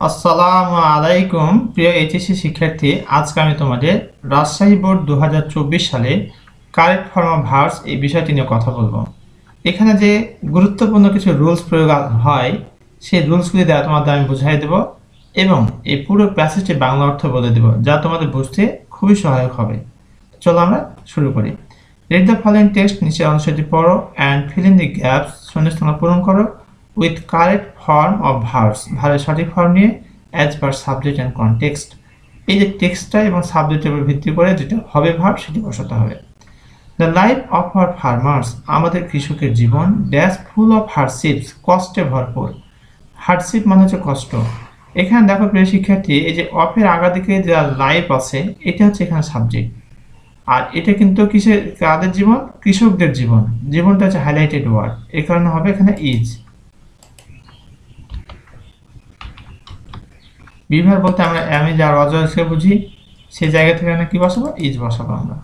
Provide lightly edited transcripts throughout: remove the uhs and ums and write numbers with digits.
আসসালামু আলাইকুম প্রিয় এইচএসসি শিক্ষার্থী, আজকে আমি তোমাদের রাজশাহী বোর্ড 2024 সালে কারেক্ট ফর্ম অফ ভার্বস এই বিষয়টি নিয়ে কথা বলবো। এখানে যে গুরুত্বপূর্ণ কিছু রুলস প্রয়োগ হয় সেই রুলসগুলি দ্বারা তোমাদের আমি বুঝাই দেব এবং এই পুরো প্যাসেজটি বাংলা অর্থ বলে দেব, যা তোমাদের বুঝতে খুবই সহায়ক হবে। চলো আমরা শুরু করি। রিড দ্য ফলোইং টেক্সট, নিচের অংশটি পড়ো and fill in the gaps, শূন্যস্থান পূরণ করো with correct form of verbs, ভার্বের সঠিক ফর্ম নিয়ে as per subject and context. এই যে টেক্সটটা এবং সাবজেক্টের উপর ভিত্তি করে যেটা হবে ভার্ব সেটি বসাতে হবে। The life of our farmers, আমাদের কৃষকের জীবন, ড্যাশ ফুল অফ হার্ডশিপস, কষ্টে ভরপুর। হার্ডশিপ মানে হচ্ছে কষ্ট। এখানে দেখো প্রিয় শিক্ষার্থী, এই যে অফের আগা দিকে যা লাইফ আছে এটা হচ্ছে এখানে সাবজেক্ট, আর এটা কিন্তু কিসের কাদের জীবন? কৃষকদের জীবন। জীবনটা হচ্ছে হাইলাইটেড ওয়ার্ড, এই কারণে হবে এখানে ইজ। বিভার বলতে আমরা আমি যা অজয়কে বুঝি, সেই জায়গা থেকে আমরা কি বসাবো? ইজ বসাবো আমরা।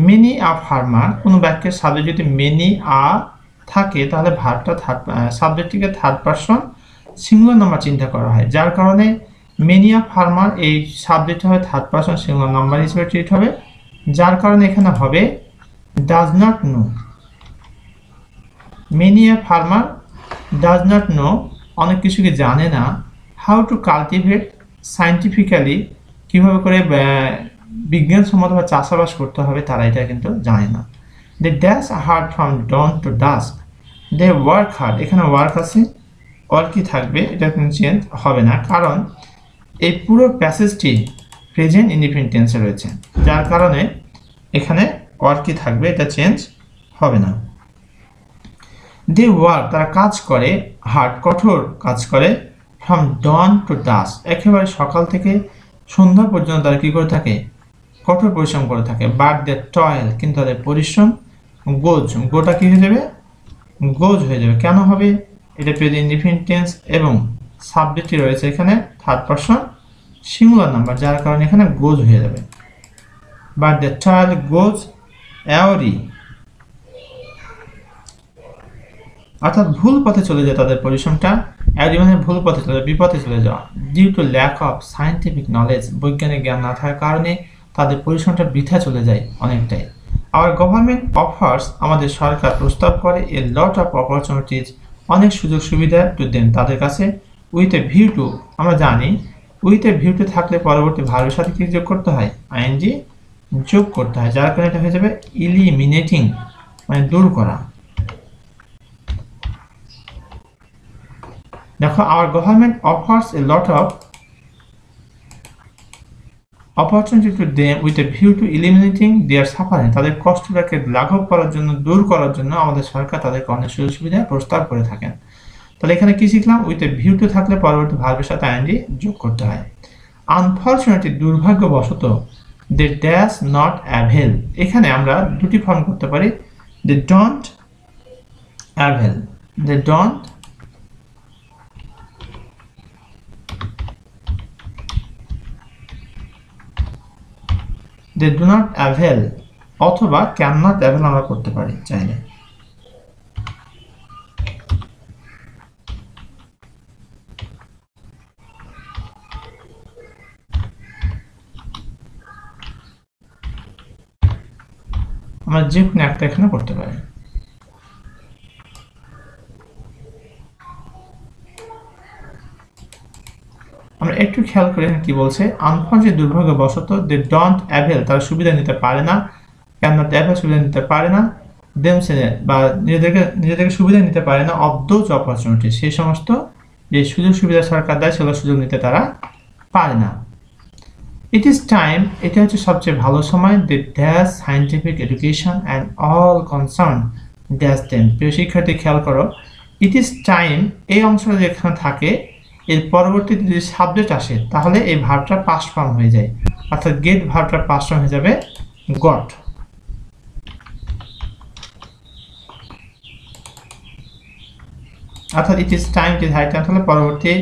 মেনি আ ফার্মার, কোনো বাক্যের সাবজেক্ট যদি মেনি আ থাকে তাহলে ভার্বটা সাবজেক্টটিকে থার্ড পারসন সিঙ্গুলার নাম্বার চিন্তা করা হয়, যার কারণে মেনি আ ফার্মার এই সাবজেক্টটা হবে থার্ড পারসন সিঙ্গুলার নাম্বার হিসেবে ট্রিট হবে, যার কারণে এখানে হবে does not know. Many a farmer does not know, অনেক কিছুকে জানে না। হাউ টু কাল্টিভেট সায়েন্টিফিক্যালি, কীভাবে করে বিজ্ঞানসম্মতভাবে চাষাবাস করতে হবে তারা এটা কিন্তু জানে না। They dash hard from dawn to dusk, they work hard, এখানে ওয়ার্ক আছে, ওয়ার্কই থাকবে, এটা কিন্তু চেঞ্জ হবে না, কারণ এই পুরো প্যাসেজটি প্রেজেন্ট ইনডিফিনিট টেন্সে রয়েছে, যার কারণে এখানে ওয়ার্কই থাকবে, এটা চেঞ্জ হবে না। দে ওয়ার্ক, তারা কাজ করে, হার্ড কঠোর কাজ করে, ফ্রম ডন টু ডাস্ক, একেবারে সকাল থেকে সন্ধ্যা পর্যন্ত তারা কী করে থাকে? কঠোর পরিশ্রম করে থাকে। বাট দে টয়েল, কিন্তু তাদের পরিশ্রম, গোজ, গোটা কী হয়ে যাবে? গোজ হয়ে যাবে। কেন হবে? এটা প্রেজেন্ট ইনডিফিনিট টেন্স এবং সাবজেক্টটি রয়েছে এখানে থার্ড পারসন সিঙ্গুলার নাম্বার, যার কারণে এখানে গোজ হয়ে যাবে। বাট দে টয়েল গোজ অ্যাওরি, অর্থাৎ ভুল পথে চলে যায় তাদের পরিশ্রমটা। অ্যাওরি মানে ভুল পথে চলে যাওয়া, বিপথে চলে যাওয়া। Due to lack of scientific knowledge, বৈজ্ঞানিক জ্ঞান না থাকার কারণে তাদের পরিশ্রমটা বৃথা চলে যায় অনেকটাই। আওয়ার গভর্নমেন্ট অফার্স, আমাদের সরকার প্রস্তাব করে, এ লট অফ অপরচুনিটিজ, অনেক সুযোগ সুবিধা টু দেন, তাদের কাছে। উইথ এ ভিউ টু, আমরা জানি উইথ এ ভিউ টু থাকলে পরবর্তী ভার্বের সাথে কি যোগ করতে হয়? আইএনজি যোগ করতে হয়, যার কারণে এটা হয়ে যাবে ইলিমিনেটিং, মানে দূর করা। দেখো, our government offers a lot of opportunity to them with a view to eliminating their suffering, তাদের কষ্টটাকে লাঘব করার জন্য, দূর করার জন্য আমাদের সরকার তাদেরকে অনেক সুযোগ সুবিধা প্রস্তাব করে থাকেন। তাহলে এখানে কি শিখলাম? উইথ এ ভিউ টু থাকলে পরবর্তী ভার্বের সাথে আইএনজি যোগ করতে হয়। আনফরচুনেটলি, দুর্ভাগ্যবশত, দে ড্যাশ নট অ্যাভেল, এখানে আমরা দুটি ফর্ম করতে পারি, they don't avail, they don't they do not avail, অথবা can not avail আমরা করতে পারি চাইলে। আমরা যে কোনো একটা এখানে করতে পারি। আমরা একটু খেয়াল করে কি বলছে, আনফরচুনেটলি, দুর্ভাগ্যবশত, দে ডোন্ট অ্যাভেল, তারা সুবিধা নিতে পারে না, ক্যান নট অ্যাভেল সুবিধা নিতে পারে না, দেমসেলফ বা নিজেদেরকে সুবিধা নিতে পারে না, অফ দোজ অপরচুনিটি, সেই সমস্ত যে সুযোগ সুবিধা সরকার দেয় সেগুলো সুযোগ নিতে তারা পারে না। ইট ইজ টাইম, এটা হচ্ছে সবচেয়ে ভালো সময়, they dash scientific education and all concern dash them. প্রিয় শিক্ষার্থী খেয়াল করো, ইট ইজ টাইম এই অংশটা যেখানে থাকে, এর পরবর্তীতে যদি সাবজেক্ট আসে তাহলে এই ভার্বটা পাস্ট ফর্ম হয়ে যায়, অর্থাৎ গেট ভার্বটা পাস্ট ফর্ম হয়ে যাবে গট। অর্থাৎ it is time, it is high time, তাহলে পরবর্তী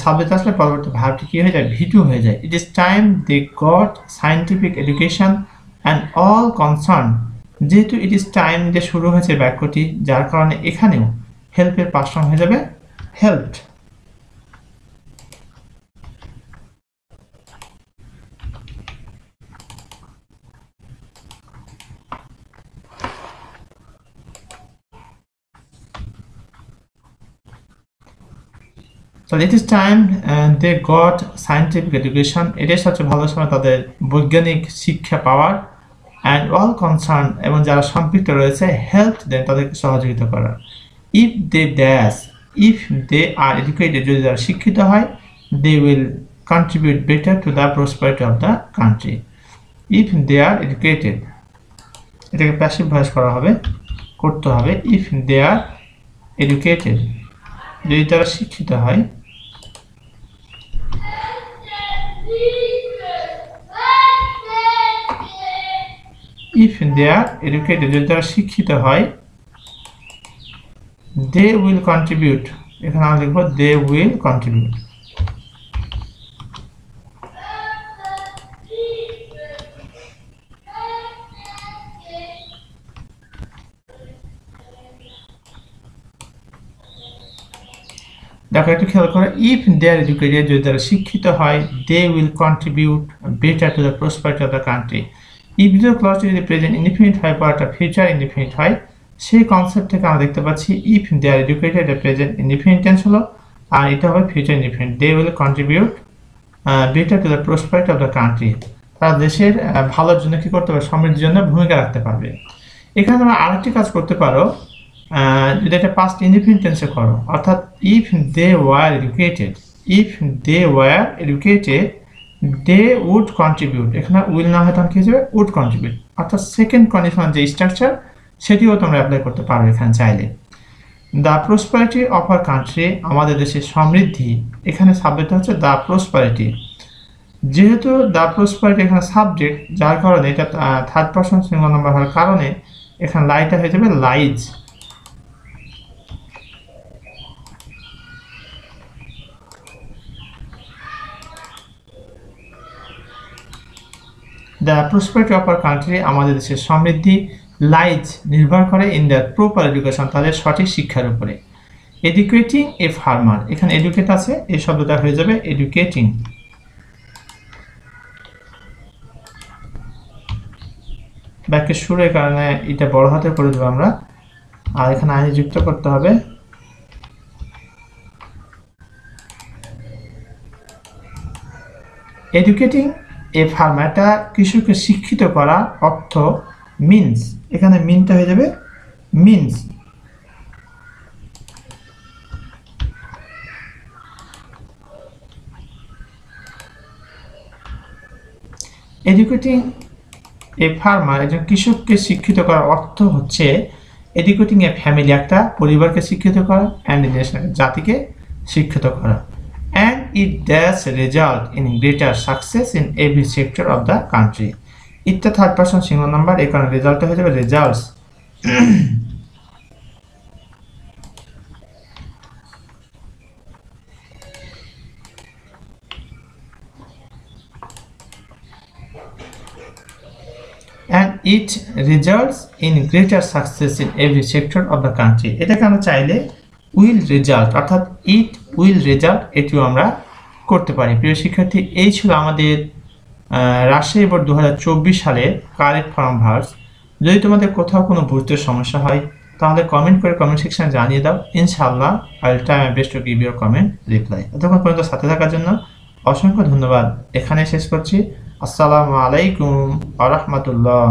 সাবজেক্ট আসলে পরবর্তী ভার্বটি কি হয়ে যায়? ভিটু হয়ে যায়। It is time they got scientific education and all concern, যেহেতু ইট ইজ টাইম দিয়ে শুরু হয়েছে বাক্যটি, যার কারণে এখানেও হেল্পের পাস্ট ফর্ম হয়ে যাবে হেল্পড। তাহলে it is time they got scientific education, এটাই সবচেয়ে ভালো সময় তাদের বৈজ্ঞানিক শিক্ষা পাওয়ার। অ্যান্ড অল কনসার্ন, এবং যারা সম্পৃক্ত রয়েছে, হেল্প দেন, তাদেরকে সহযোগিতা করা। If they dash, if they are educated, যদি তারা শিক্ষিত হয়, they will contribute better to the prosperity of the country. If they are educated, এটাকে প্যাসিভ ভয়েস করা হবে, করতে হবে। ইফ দে আর এডুকেটেড, যদি তারা শিক্ষিত হয়, ইফ দে আর এডুকেটেড, যদি তারা শিক্ষিত হয়, দে উইল কন্ট্রিবিউট, এখানে আমরা লিখবো দে উইল কন্ট্রিবিউট। দেখো একটু খেয়াল করে, ইফ দে আর এডুকেটেড, যদি তারা শিক্ষিত হয়, they will contribute better to the prosperity of the country. If the ক্লজটি যদি প্রেজেন্ট ইনডিফিনিট হয়, পরটা ফিউচার ইনডিফিনিট হয়, সেই কনসেপ্ট থেকে আমরা দেখতে পাচ্ছি ইফ দে আর এডুকেটেড, এটা প্রেজেন্ট ইনডিফিনিট টেন্স হলো, আর এটা হবে future indefinite. They will contribute better to the prosperity of the country, তারা দেশের ভালোর জন্য কি করতে পারবে, সমৃদ্ধির জন্য ভূমিকা রাখতে পারবে। এখানে তোমরা আরেকটি কাজ করতে পারো, যদি এটা পাস্ট ইনডিফিনিট টেন্সে করো, অর্থাৎ if they were educated, if they were educated, they would contribute, এখানে উইল না হয় তখন কি হিসেবে উড কন্ট্রিবিউট, অর্থাৎ সেকেন্ড কন্ডিশনাল যে স্ট্রাকচার সেটিও তোমরা অ্যাপ্লাই করতে পারো এখানে চাইলে। The prosperity of our country, আমাদের দেশের সমৃদ্ধি, এখানে সাবজেক্ট হচ্ছে দ্য প্রসপারিটি। যেহেতু দ্য প্রসপারিটি এখানে সাবজেক্ট, যার কারণে এটা থার্ড পারসন সিঙ্গুলার নাম্বার হওয়ার কারণে এখানে লাইটা হয়ে যাবে lies. The prosperity of our country, আমাদের দেশের সমৃদ্ধি, লাইজ নির্ভর করে ইন দ্য প্রপার এডুকেশন, তাদের সঠিক শিক্ষার উপরে। এডুকেটিং এ ফার্মার, এখানে এডুকেট আছে, এই শব্দটা হয়ে যাবে এডুকেটিং। বাক্যের শুরুর কারণে এটা বড় হাতে করে দেবো আমরা, আর এখানে আইনি যুক্ত করতে হবে। এডুকেটিং এ ফার্মার, এটা কৃষককে শিক্ষিত করা, অর্থ মিনস, এখানে মিনটা হয়ে যাবে মিনস। এডুকেটিং এ ফার্মার, একজন কৃষককে শিক্ষিত করার অর্থ হচ্ছে এডুকেটিং এ ফ্যামিলি, একটা পরিবারকে শিক্ষিত করা, অ্যান্ড নেশন, জাতিকে শিক্ষিত করা। And it dash result in greater success in every sector of the country. ইটটা থার্ড পারসন সিঙ্গুলার নাম্বার, এই কারণে রেজাল্ট হয়ে যাবে results. and it results in greater success in every sector of the country, এটাকে আমরা চাইলে will result, অর্থাৎ it will result, এটিও আমরা করতে পারি। প্রিয় শিক্ষার্থী, এই ছিল আমাদের রাজশাহী বোর্ড 2024 সালের কারেক্ট ফর্ম ভার্বস। যদি তোমাদের কোথাও কোনো বুঝতে সমস্যা হয় তাহলে কমেন্ট করে কমেন্ট সেকশনে জানিয়ে দাও, ইনশাআল্লাহ I will try my best to give your comment reply. এতক্ষণ পর্যন্ত সাথে থাকার জন্য অসংখ্য ধন্যবাদ। এখানে শেষ করছি। আসসালামু আলাইকুম ওয়া রাহমাতুল্লাহ।